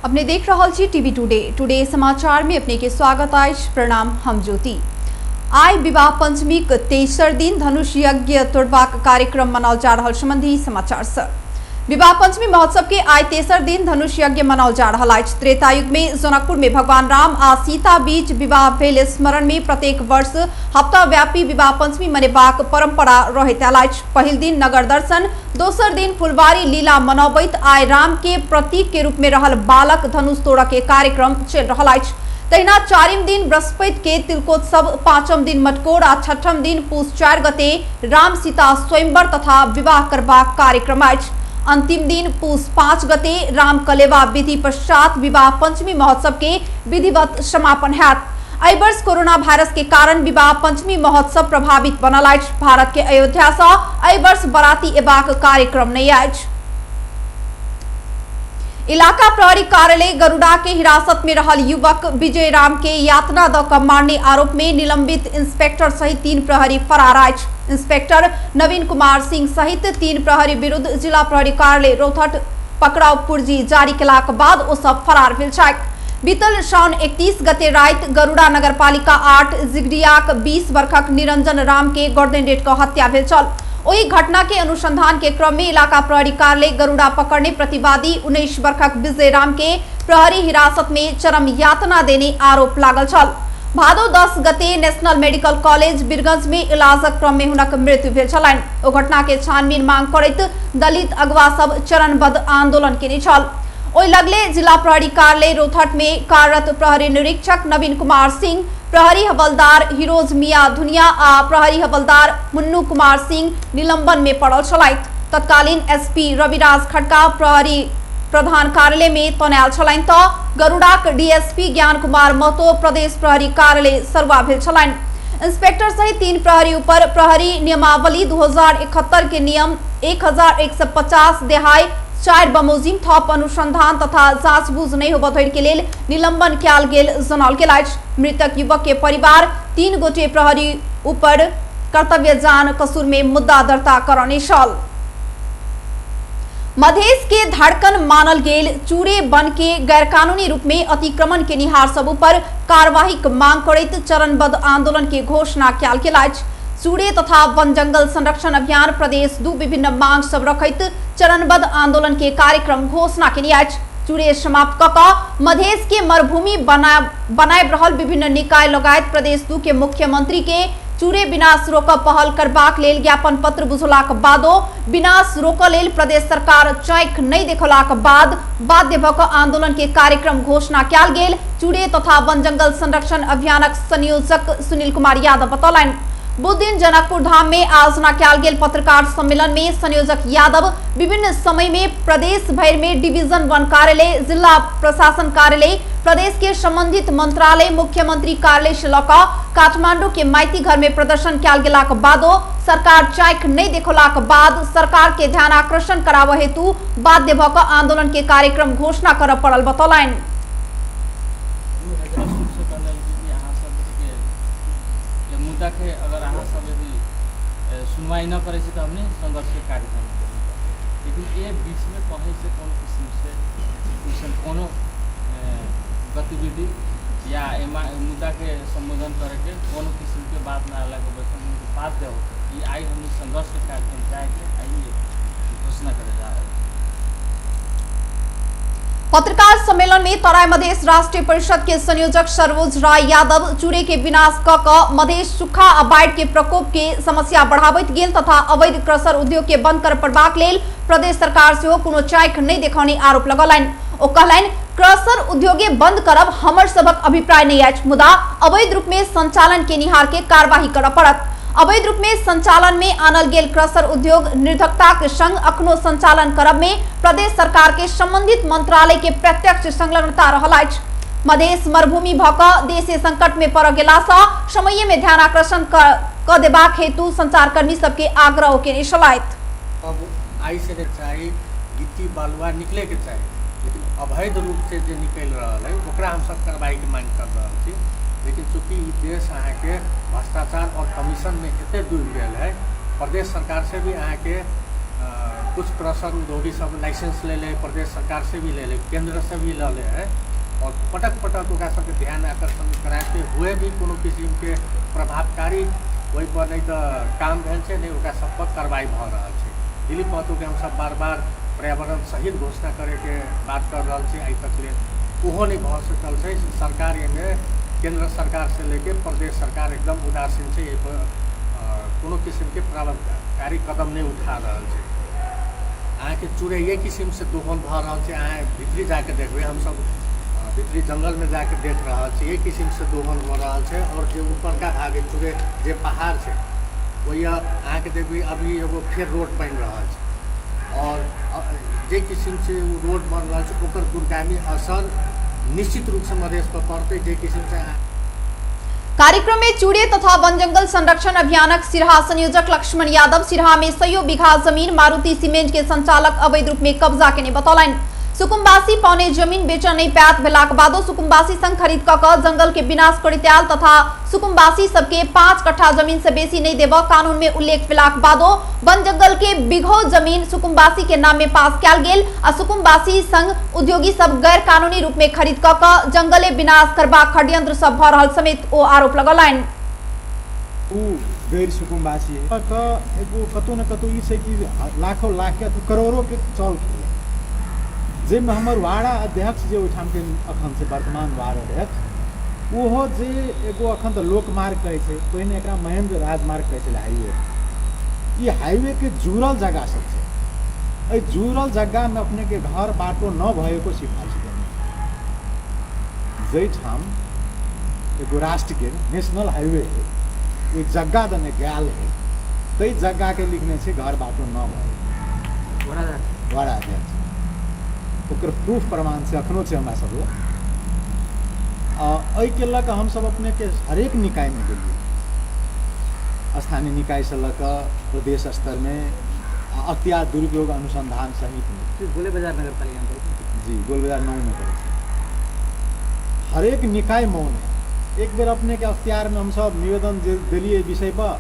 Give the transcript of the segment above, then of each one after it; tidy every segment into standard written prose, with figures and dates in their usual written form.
अपने देख रहा छी टीवी टुडे समाचार में अपने के स्वागत है। प्रणाम, हम ज्योति। आय विवाह पंचमी के तेसर दिन धनुष यज्ञ तोड़बाक कार्यक्रम मनाओल जा रहा संबंधी समाचार सर। विवाह पंचमी महोत्सव के आय तेसर दिन धनुष यज्ञ मनाओल जा रहा है। त्रेता युग में जनकपुर में भगवान राम आ सीता बीच विवाह भेल स्मरण में प्रत्येक वर्ष हफ्ता व्यापी विवाह पंचमी मनेबाक परंपरा रहैत अछि। पहिल दिन नगर दर्शन, दोसर दिन फुलवारी लीला मनबैत आय राम के प्रतीक के रूप में रहल बालक धनुष तोड़ के कार्यक्रम चल रहा है। तहिना चारिम दिन बृहस्पति के तिलकोत्सव, पांचम दिन मटकोर आ छठम दिन पूस 4 गते राम सीता स्वयंवर तथा विवाह करबाक कार्यक्रम अछि। अंतिम दिन पूस 5 गते राम कलेवा विधि पश्चात विवाह पंचमी महोत्सव के विधिवत समापन हैत। एहि वर्ष कोरोना वायरस के कारण विवाह पंचमी महोत्सव प्रभावित बनल अछि। भारत के अयोध्या से एहि वर्ष बराती एबाक कार्यक्रम नहीं अछि। इलाका प्रहरी कार्यालय गरुड़ा के हिरासत में रहल युवक विजय राम के यातना द क मारने आरोप में निलंबित इंस्पेक्टर सहित 3 प्रहरी फरार अछि। इंस्पेक्टर नवीन कुमार सिंह सहित 3 प्रहरी विरुद्ध जिला प्रहरी कार्यालय रोहतट पकड़ाव पूर्जी जारी केलाक बाद ओ सब फरार भेल छथि। बीतल साउन 31 गते राति गरुड़ा नगरपालिका 8 जिगरियाक 20 वर्षक निरंजन राम के गर्दन रेट क हत्या भेल छल। ओही घटना के अनुसंधान के क्रम में इलाका प्रहरी कार्यालय गरुड़ा पकड़ने प्रतिवादी 19 वर्षक विजय राम के प्रहरी हिरासत में चरम यातना देने आरोप लागल छल। भादो 10 गते नेशनल मेडिकल कॉलेज बीरगंज में इलाजक क्रम में हुनक मृत्यु भेल छलनि। ओ घटना के छानबीन मांग करैत दलित अगवा सब चरणबद्ध आंदोलन केने छल। ओहि लगले जिला प्रहरी कार्यालय रोहतट में कार्यरत प्रहरी निरीक्षक नवीन कुमार सिंह, प्रहरी हवलदार हिरोज मिया धुनिया आ प्रहरी हवलदार मुन्नू कुमार सिंह निलंबन में पड़ल छलथि। तत्कालीन एसपी रविराज खड़का प्रहरी प्रधान कार्यालय में तनायल छलनि त गरुड़ाक डीएसपी ज्ञान कुमार महतो प्रदेश प्रहरी कार्यालय सरुआ भेल छलनि। इंस्पेक्टर सहित 3 प्रहरी ऊपर प्रहरी नियमावली 2071 के नियम 1150 देहाय 4 बमोजिम थप अनुसंधान तथा जांचबूझ नहीं होबय धरि के लेल निलंबन कयल गेल जनाओल गेल अछि। मृतक युवक के परिवार 3 गोटे प्रहरी ऊपर कर्तव्य जान कसूर में मुद्दा दर्ता करने छल। मधेश के धड़कन मानल गेल चूड़े वन के गैरकानूनी रूप में अतिक्रमण के निहार सब पर कार्यवाही मांग करैत चरणबद्ध आंदोलन के घोषणा कयल गेल अछि। चूड़े तथा वन जंगल संरक्षण अभियान प्रदेश 2 विभिन्न मांग सब रखैत चरणबद्ध आंदोलन के कार्यक्रम घोषणा केने अछि। चूड़े समाप्त क मधेश के मरुभूमि बनाए रहल विभिन्न निकाय लगायत प्रदेश 2 के मुख्यमंत्री के चूड़े विनाश रोक पहल करबाक लेल ज्ञापन पत्र बुझलाक बादो विनाश रोक लेल प्रदेश सरकार चौंक नहीं देखलाक बाद बाध्य भ क आंदोलन के कार्यक्रम घोषणा कयल गेल। चूड़े तथा वन जंगल संरक्षण अभियानक संयोजक सुनील कुमार यादव बतौलनि। बुध दिन जनकपुर धाम में आयोजना कयल गेल पत्रकार सम्मेलन में संयोजक यादव विभिन्न समय में प्रदेश भर में डिवीजन 1 कार्यालय, जिला प्रशासन कार्यालय, प्रदेश के संबंधित मंत्रालय, मुख्यमंत्री कार्यालय से लक काठमांडू के माइती घर में प्रदर्शन कयल गेलाक बादो सरकार चौंक नहीं देखलाक बाद सरकार के ध्यान आकर्षण कराब हेतु बाध्य भ क आंदोलन के कार्यक्रम घोषणा करब पड़ल बतौलनि। के अगर अहाँ सब यदि सुनवाई न करे तो हमने संघर्ष के कार्यक्रम लेकिन ये बीच में कहीं से कोनो किस्म से कोनो गतिविधि या मुद्दा के संबोधन करे के कोनो किस्म के बात ना अलग बात दे ये आई हमने संघर्ष के कार्यक्रम जाए के आई घोषणा करे जा रहे हैं। पत्रकार सम्मेलन में तराई मधेश राष्ट्रीय परिषद के संयोजक सरोज राय यादव चूड़े के विनाश क मधेश सूखा आ बाढ़ के प्रकोप के समस्या बढ़ाबैत गेल तथा अवैध क्रशर उद्योग के बंद कर पड़बाक लेल प्रदेश सरकार से कोनो चौंक नहीं देखाउने आरोप लगौलनि। ओ कहलनि क्रशर उद्योगे बंद करब हमर सबक अभिप्राय नहीं अछि, मुदा अवैध रूप में संचालन के निहार के कार्यवाही करब पड़त। अवैध रूप में संचालन में आनल गेल क्रशर उद्योग निर्धकता के संग अखनो संचालन करब में प्रदेश सरकार के संबंधित मंत्रालय के प्रत्यक्ष संलग्नता रहल अछि। मधेश मरुभूमि भ क देश संकट में पड़ गेला सँ समय में ध्यान आकर्षण क देबाक हेतु संचारकर्मी सबके आग्रह केने छलथि। अब आई से चाहिए गिट्टी बालुआ निकले के चाहिए, लेकिन अवैध रूप से जो निकल रहा है ओकरा हम सब कार्रवाई की मांग कर रहा छी। लेकिन चूँकि देश अहाँ के भ्रष्टाचार और कमीशन में एते डूब गया है, प्रदेश सरकार से भी अहाँ के कुछ क्रशर उद्योगी सब लाइसेंस ले ले, प्रदेश सरकार से भी ले ले, केंद्र से भी ले ले है, और पटक पटक ओकरा सबके ध्यान आकर्षण कराते हुए भी कोनो किस्म के प्रभावकारी वही पर नहीं तो काम भेल छै, नहीं ओकरा सब पर कार्रवाई भ रहल छै। दिलीप महतो के हम सब बार बार पर्यावरण सहित घोषणा करे के बात कर रहा है, अभी तक ले ओहो नहीं भ सकल छै। सरकार में केंद्र सरकार से लेके प्रदेश सरकार एकदम उदासीन है, ये पर कोनो किस्म के प्रभावकारी कदम नहीं उठा रहा है। अहाँ के चूड़े ये किस्म से दोहन भ रहा है, अहाँ भीतरी जाके देखबे, हम सब भीतरी जंगल में जाके देख रहा है, ये किस्म से दोहन हो रहा है। और जो ऊपर का भाग चूड़े जो पहाड़ है वही अहाँ के देखबे अभी एगो फिर रोड बन रहा है, और जे किस्म से रोड बन रहा है ओकर दूरगामी असर निश्चित रूप से मधेश पर पड़ते। जे किस्म से कार्यक्रम में चूड़े तथा वन जंगल संरक्षण अभियानक सिरहा संयोजक लक्ष्मण यादव सिरहा में 100 बीघा जमीन मारुति सीमेंट के संचालक अवैध रूप में कब्जा के बतौलन। सुकुम्बासी पौने जमीन बेचन नहीं पात भेलाक बादो सुकुम्बासी संग खरीद क जंगल के विनाश करित्याल तथा सुकुम्बासी सबके 5 कट्ठा जमीन से बेसी नहीं देव कानून में उल्लेख भेलाक बादो वन जंगल के बिघो जमीन सुकुम्बासी के नाम में पास कैल गेल आ सुकुम्बासी संग उद्योगी सब गैर कानूनी रूप में खरीद क जंगले विनाश करबाक षड्यंत्र सब भ रहल समेत ओ आरोप लगौलनि। गैर सुकुम्बासी एगो कतौ न कतौ ई छै कि लाखों लाख करोड़ों के चल जिसमें हमार वाड़ा अध्यक्ष जो ओठाम के अखन से वर्तमान वार्ड अध्यक्ष ओहो जे एगो अखन तो लोकमार्ग कहे छै, पहिने एकरा महेंद्र राजमार्ग कहे छै हाईवे। ये हाईवे के जुड़ल जगह सब छै, ए जुड़ल जगह में अपने के घर बाटो न भएको सिफारिश करने जै ठाम एगो राष्ट्र के नेशनल हाईवे है, एक जगह दने गैल है, तई जगह के लिखने से घर बाटो न भयो वाड़ा अध्यक्ष ओकर प्रूफ प्रमाण से अखनो से हमरा सब के लक हम सब अपने के हरेक निकाय में गेलिए, स्थानीय निकाय से लक प्रदेश स्तर में अख्तियार दुरुपयोग अनुसंधान सहित गोले बाजार नगर पालिका जी गोल बाजार 9 में करे हरेक निकाय मौन है। एक बेर अपने के अख्तियार में हम सब निवेदन दिलिए विषय पर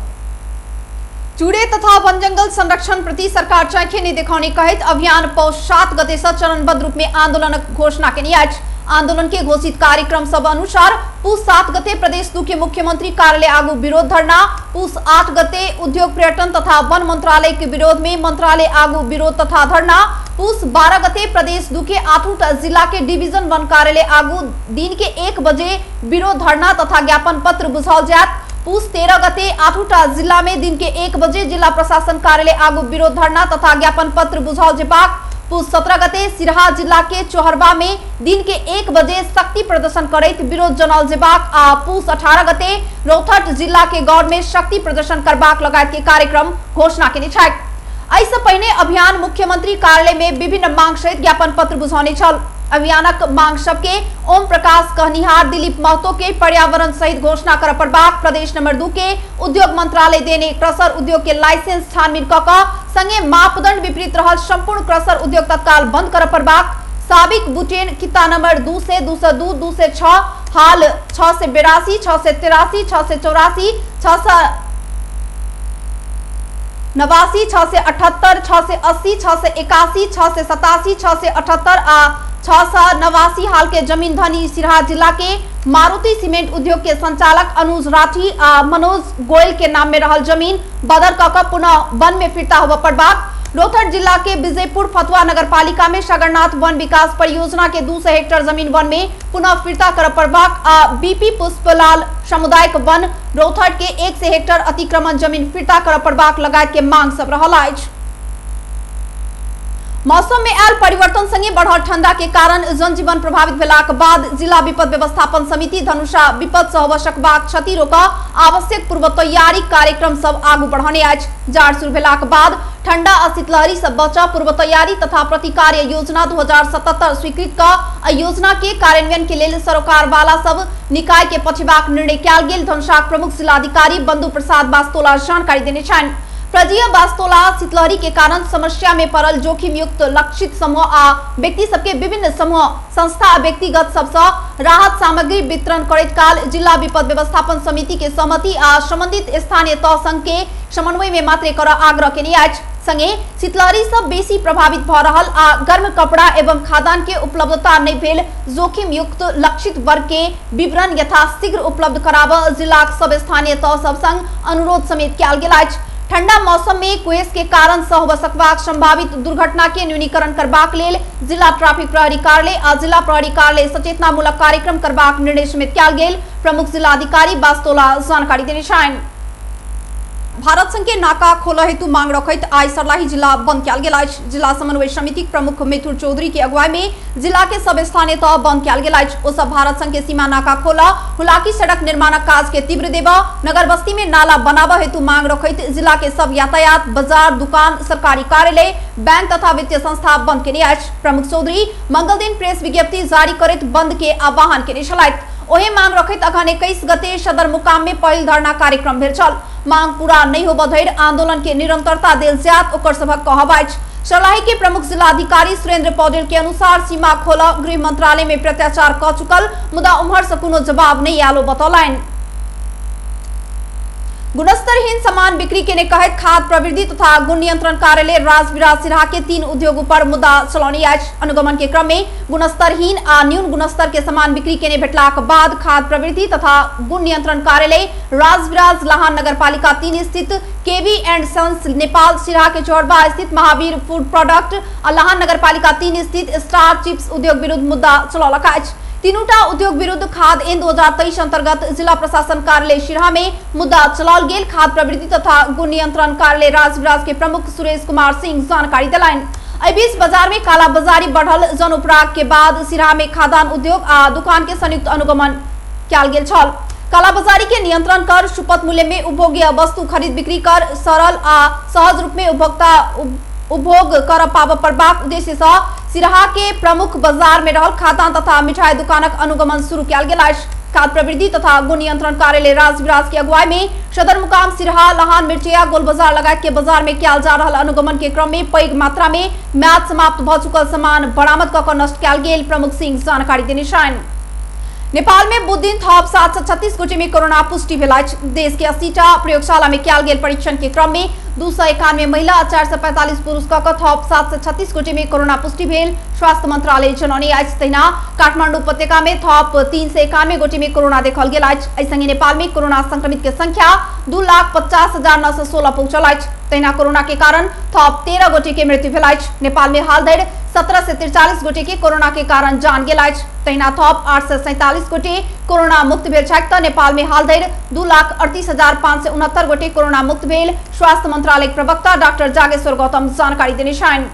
चूड़े तथा वन जंगल संरक्षण प्रति सरकार चाखे नहीं दिखाने कहित अभियान पौष 7 गते से चरणबद्ध रूप में आंदोलन घोषणा के आज आंदोलन के घोषित कार्यक्रम सब अनुसार पूस 7 गते प्रदेश 2 के मुख्यमंत्री कार्यालय आगू विरोध धरना, पूस 8 गते उद्योग पर्यटन तथा वन मंत्रालय के विरोध में मंत्रालय आगू विरोध तथा धरना, पूस 12 गते प्रदेश 2 के 8 जिला के डिवीजन वन कार्यालय आगू दिन के 1 बजे विरोध धरना तथा ज्ञापन पत्र बुझाल जात। पूस 13 गते 8 जिला में दिन के 1 बजे जिला प्रशासन कार्यालय आगू विरोध धरना तथा ज्ञापन पत्र बुझाल जेबाक। पूस 17 गते सिरहा जिला के चोहरबा में दिन के 1 बजे शक्ति प्रदर्शन करैत विरोध जनाल जेबाक आ पूस 18 गते रौथट जिला के गौर में शक्ति प्रदर्शन करबाक लगायत के कार्यक्रम घोषणा केने छैक। ऐसे पहिने अभियान मुख्यमंत्री कार्यालय में विभिन्न मांग सहित ज्ञापन पत्र बुझाउने छल। अभियानक मांग सबके ओम प्रकाश कहनिहार दिलीप महतो के पर्यावरण सहित घोषणा कर पड़बाक, प्रदेश नंबर 2 के उद्योग मंत्रालय देने क्रशर उद्योग के लाइसेंस छानबीन क संगे मापदंड विपरीत रहल संपूर्ण क्रशर उद्योग तत्काल बंद कर पड़बाक, साबिक बुटेन किता नंबर 2 से 202, 2 से 6 हाल 6 से 82, 6 से 83, 6 से 84, 6 से 89, 6 से 78, 6 से 80, 6 से 81, 6 से 87, 6 से 78 आ 689 हाल के जमीन धनी सिरहा जिला के मारुति सीमेंट उद्योग के संचालक अनुज राठी आ मनोज गोयल के नाम में रहल जमीन बदर क पुनः वन में फिरता हुआ पड़बाक। रोहतक जिला के विजयपुर फतुहा नगर पालिका में सागरनाथ वन विकास परियोजना के 200 हेक्टेयर जमीन वन में पुनः फिरता कर पड़बाक आ बीपी पुष्पलाल सामुदायिक वन रोहतक के 100 हेक्टेयर अतिक्रमण जमीन फिरता कर पड़बाक लगायत के मांग सब रहल अछि। मौसम में आयल परिवर्तन संगे बढ़ल ठंडा के कारण जनजीवन प्रभावित भेलाक बाद जिला विपद व्यवस्थापन समिति धनुषा विपद से आवश्यक क्षति रोक आवश्यक पूर्व तैयारी कार्यक्रम सब आगू बढ़ाने अछि। जाड़ शुरू भेलाक बाद ठंडा आ शीतलहरी से बचाव पूर्व तैयारी तथा प्रतिकार्य योजना 2077 स्वीकृत क योजना के कार्यान्वयन के लेल सरकार वाला सब निकाय के पठेबाक निर्णय कयल गेल। धनुषाक प्रमुख जिलाधिकारी बंधु प्रसाद बास्तोला जानकारी देने छनि। प्रजिया बास्तोला शीतलहरी के कारण समस्या में पड़ल जोखिम युक्त लक्षित समूह आ व्यक्ति सबके विभिन्न समूह संस्था आ व्यक्तिगत सबसे राहत सामग्री वितरण करैत काल जिला विपद व्यवस्थापन समिति के सहमति आ संबंधित स्थानीय तह संघ के समन्वय में मात्रे कर आग्रह केने अछि। संगे शीतलहरी से बेसी प्रभावित भ रहल आ गर्म कपड़ा एवं खाद्यान्न के उपलब्धता नहीं भेल जोखिम युक्त लक्षित वर्ग के विवरण यथाशीघ्र उपलब्ध कराबऽ जिला सब स्थानीय तह सब संग अनुरोध समेत कयल गेल अछि। ठंडा मौसम में कुहेस के कारण सँ होबऽ सकबाक संभावित दुर्घटना के न्यूनीकरण करबाक लेल जिला ट्रैफिक प्रहरी कार्यालय आ जिला प्रहरी कार्यालय सचेतनामूलक कार्यक्रम करबाक निर्णय समेत कयल गेल। प्रमुख जिला अधिकारी वास्तोला जानकारी देने छथि। भारत संघ के नाका खोलऽ हेतु मांग रखैत आइ सर्लाही जिला बंद कयल गेल अछि। जिला समन्वय समिति प्रमुख मिथुन चौधरी के अगुवाई में जिला के सब स्थानीय तह बंद कयल गेल अछि। ओ सब भारत संघ के सीमा नाका खोलऽ, हुलाकी सड़क निर्माणक काज के तीव्र देबऽ, नगर बस्ती में नाला बनाबऽ हेतु मांग रखैत जिला के सब यातायात, बाजार, दुकान, सरकारी कार्यालय, बैंक तथा वित्तीय संस्था बंद केने अछि। प्रमुख चौधरी मंगल दिन प्रेस विज्ञप्ति जारी करैत बंद के आह्वान केने छलथि। ओहे मांग रखैत अखन 21 गते सदर मुकाम में पहिल धरना कार्यक्रम भेल छल। मांग पूरा नहीं होबऽ धरि आंदोलन के निरंतरता देल जायत ओकर सबहक कहब अछि। सर्लाही के प्रमुख जिलाधिकारी सुरेंद्र पौडेल के अनुसार सीमा खोलऽ गृह मंत्रालय में प्रत्याचार क चुकल मुदा उम्हर से कोनो जवाब नहीं आलो बतौलनि। गुणस्तरहीन सामान बिक्री के कहत खाद्य प्रवृत्ति तथा गुण नियंत्रण कार्यालय राजविराज सिराहा के 3 उद्योग पर मुद्दा चलौनी अछि। अनुगमन के क्रम में गुणस्तरहीन आ न्यून गुणस्तर के सामान बिक्री के भेटलाक बाद खाद्य प्रवृत्ति तथा गुण नियंत्रण कार्यालय राजविराज लाहान नगरपालिका 3 स्थित केवी एंड सन्स नेपाल सिराहा के चौरबा स्थित महावीर फूड प्रोडक्ट आ लाहान नगरपालिका 3 स्थित स्टार चिप्स उद्योग विरुद्ध मुद्दा चलौलक अछि। तीनूटा उद्योग विरुद्ध खाद एन 2023 अंतर्गत जिला प्रशासन कार्यालय सिराहा में मुद्दा चलाओल गेल। खाद्य प्रवृत्ति तथा गुण नियंत्रण कार्यालय राजविराज के प्रमुख सुरेश कुमार सिंह जानकारी दिलनि। एहि बीच बाजार में कालाबाजारी बढ़ल जन उपराग के बाद सिराहा में खाद्यान्न उद्योग आ दुकान के संयुक्त अनुगमन कयल गेल छल। कालाबाजारी के नियंत्रण कर, सुपथ मूल्य में उपभोग्य वस्तु खरीद बिक्री कर, सरल आ सहज रूप में उपभोक्ता उपभोग कर पाब पड़बाक उद्देश्य से सिराहा के प्रमुख बाजार में रहल खाद्यान्न तथा मिठाई दुकानक अनुगमन शुरू कयल गेल अछि। खाद्य प्रवृत्ति तथा गुण नियंत्रण कार्यालय राजविराज के अगुवाई में सदर मुकाम सिराहा, लाहान, मिर्चिया, गोल बाजार लगायत के बाजार में कयल जा रहल अनुगमन के क्रम में पैघ मात्रा में म्याद समाप्त भ चुकल सामान बरामद क नष्ट कयल गेल। प्रमुख सिंह जानकारी देने छथि। नेपाल में बुध दिन थप 736 गोटे में कोरोना पुष्टि भेल अछि। देश के 80टा प्रयोगशाला में कयल गेल परीक्षण के क्रम में 291 महिला और 445 पुरुष कऽ थप 736 गोटे में कोरोना पुष्टि भेल स्वास्थ्य मंत्रालय जनौने अछि। तहिना काठमांडू उपत्यका में थप 391 गोटे में कोरोना देखल गेल अछि। एहि संगे नेपाल में कोरोना संक्रमित के संख्या 2,50,916 पहुंचल अछि। तहिना कोरोना के कारण थप 13 गोटे के मृत्यु भेल अछि। नेपाल में हाल धरि 17 से 43 गोटे के कोरोना के कारण जान गेल अछि। तहिना थप 847 गोटे कोरोना मुक्त भेल छथि तऽ नेपाल में हाल धरि 2,38,569 गोटे कोरोना मुक्त भेल स्वास्थ्य मंत्रालय प्रवक्ता डाक्टर जागेश्वर गौतम जानकारी देने छथि।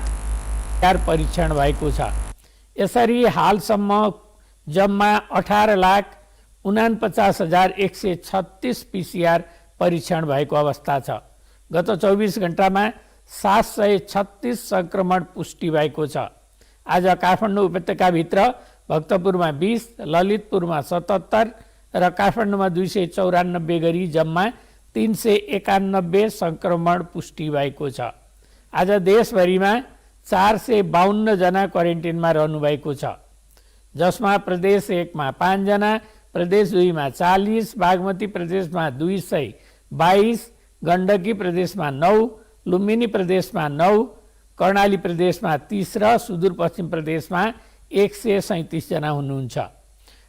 परीक्षण भएको छ। यसरी हालसम्म जम्मा 18,49,136 पीसीआर परीक्षण भएको अवस्था छ। गत 24 घण्टामा 736 संक्रमण पुष्टि भएको छ। आज काठमाडौँ उपत्यकाभित्र भक्तपुरमा 20, ललितपुरमा 77 र काठमाडौँमा 294 गरी जम्मा 391 संक्रमण पुष्टि भएको छ। आज देशभरिमा 452 जना क्वारेन्टिनमा रहनु भएको छ, जसमा प्रदेश 1 मा 5 जना, प्रदेश 2 मा 40, बागमती प्रदेशमा 222, गण्डकी प्रदेशमा 9, लुम्बिनी प्रदेशमा 9, कर्णाली प्रदेशमा 30 र सुदूरपश्चिम प्रदेशमा 137 जना हुनुहुन्छ।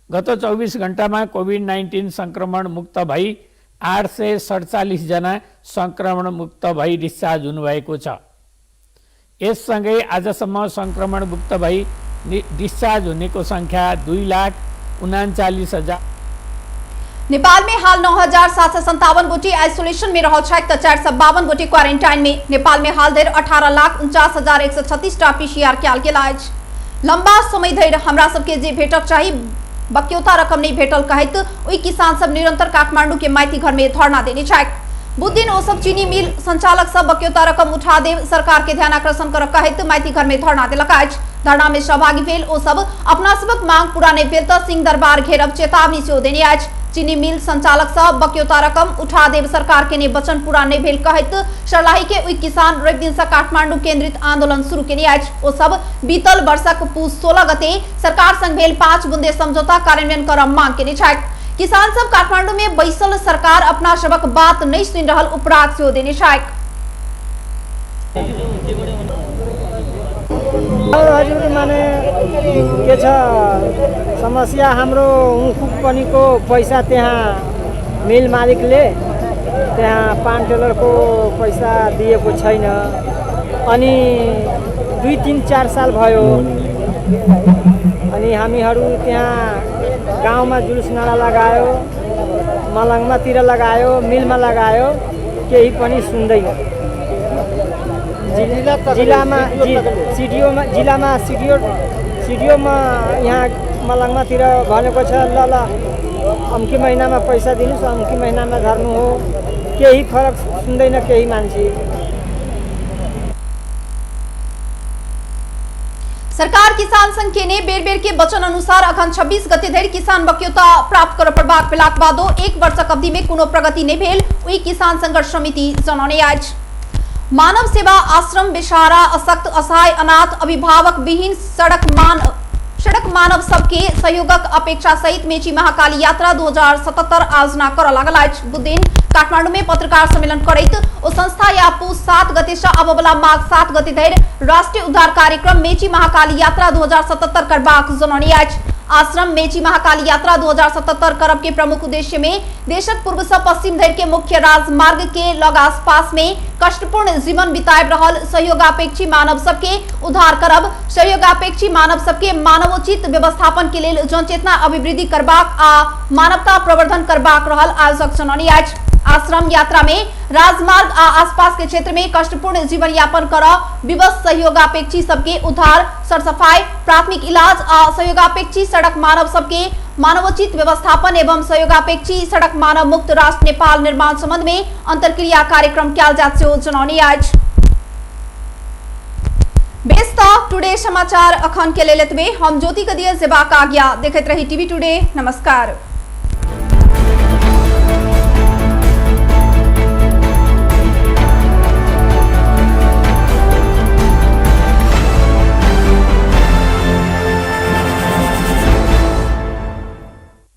गत 24 घण्टामा कोभिड-19 संक्रमण मुक्त भई 847 जना संक्रमण मुक्त भई डिस्चार्ज हुनुभएको छ। यससँगै आजसम्म संक्रमण मुक्त भई डिस्चार्ज हुनेको संख्या 2,39,000। नेपाल में हाल 9,757 गोटे आइसोलेशन में रहल छथि तऽ 452 गोटे क्वारेंटाइन में। नेपाल में हाल धरि 18,49,136 टा पीसीआर कयल गेल अछि। लंबा समय धरि हमरा सबके जे भेटक चाही बक्यौता रकम नहीं भेटल कहैत ओहि किसान सब निरंतर काठमांडू के माइती घर में धरना देने छथि। बुध दिन ओ सब चीनी मिल संचालक सब बक्यौता रकम उठा देव सरकार के ध्यान आकर्षण कर कहैत माइती घर में धरना देलक अछि। धरना में सहभागी भेल ओ सब अपना सबक मांग पूरा नहीं भेल तऽ सिंह दरबार घेरब चेतावनी सेहो देने अछि। चीनी मिल संचालक सब बक्यौता रकम उठा देव सरकार के ने वचन पूरा नहीं भेल कहैत सर्लाही के ओहि किसान रवि दिन से काठमांडू केंद्रित आंदोलन शुरू केने अछि। ओ सब बीतल वर्षक पुष 16 गते सरकार संग भेल 5 बुंदे समझौता कार्यान्वयन करब मांग केने छथि। किसान सब काठमांडू में बैसल सरकार अपना सबक बात नहीं सुनि रहल उपराग सेहो देने छथि। हजुर माने के छ समस्या हाम्रो उखुक पनिको पैसा त्यहाँ मिल मालिकले त्यहाँ पान टेलरको पैसा दिएको छैन अनि 2-3-4 साल भयो अनि हामीहरू त्यहाँ गाउँमा जुलुस नारा लगायो मलङमातिर लगायो मिलमा लगायो केही पनि सुन्दैन सिडिओमा यहाँ मलङमातिर भनेको छ ल अम्की महिनामा पैसा दिनुस् अम्की महिनामा झर्नु हो केही फरक सुन्दैन केही मान्छे। सरकार किसान संघ के ने बेर बेर के वचन अनुसार अखन 26 गते धरि किसान बक्यौता प्राप्त कर पड़बाक भेलाक बादो 1 वर्षक अवधि में कोनो प्रगति नहीं भेल उही किसान संघर्ष समिति जनौने आज। मानव सेवा आश्रम बेसहारा अशक्त असहाय अनाथ अभिभावक विहीन सड़क मानव सबके सहयोगक अपेक्षा सहित मेची महाकाली यात्रा 2077 आयोजना कर लागल अछि। बुधदिन काठमाडौँ में पत्रकार सम्मेलन करैत ओ संस्था यापू 7 गते से अब वाला माघ 7 गते धरि राष्ट्रीय उद्धार कार्यक्रम मेची महाकाली यात्रा 2077 करबाक जनौने अछि। आश्रम मेची महाकाली यात्रा 2077 करब के प्रमुख उद्देश्य में देशक पूर्व से पश्चिम धरि के मुख्य राजमार्ग के लग आसपास में कष्टपूर्ण जीवन बिताब रहल सहयोगापेक्षी मानव सबके उद्धार करब, सहयोगापेक्षी मानव सबके मानवोचित व्यवस्थापन के लेल जनचेतना अभिवृद्धि करबाक आ मानवता प्रवर्धन करबाक रहल आयोजक जनौने अछि। आश्रम यात्रा में राजमार्ग आ आसपास के क्षेत्र में कष्टपूर्ण जीवन यापन कर विवश सहयोगापेक्षी सबके उद्धार, सरसफाई, प्राथमिक इलाज आ सहयोगापेक्षी सड़क मानव सबके मानवोचित व्यवस्थापन एवं सहयोगापेक्षी सड़क मानव मुक्त राष्ट्र नेपाल निर्माण संबंध में अंतरक्रिया कार्यक्रम कैल जात से जनौने आज। बेस्ट टुडे समाचार अखन के लेलत में हम ज्योति कदिया जेबाक आज्ञा देखते रही टीवी टुडे। नमस्कार।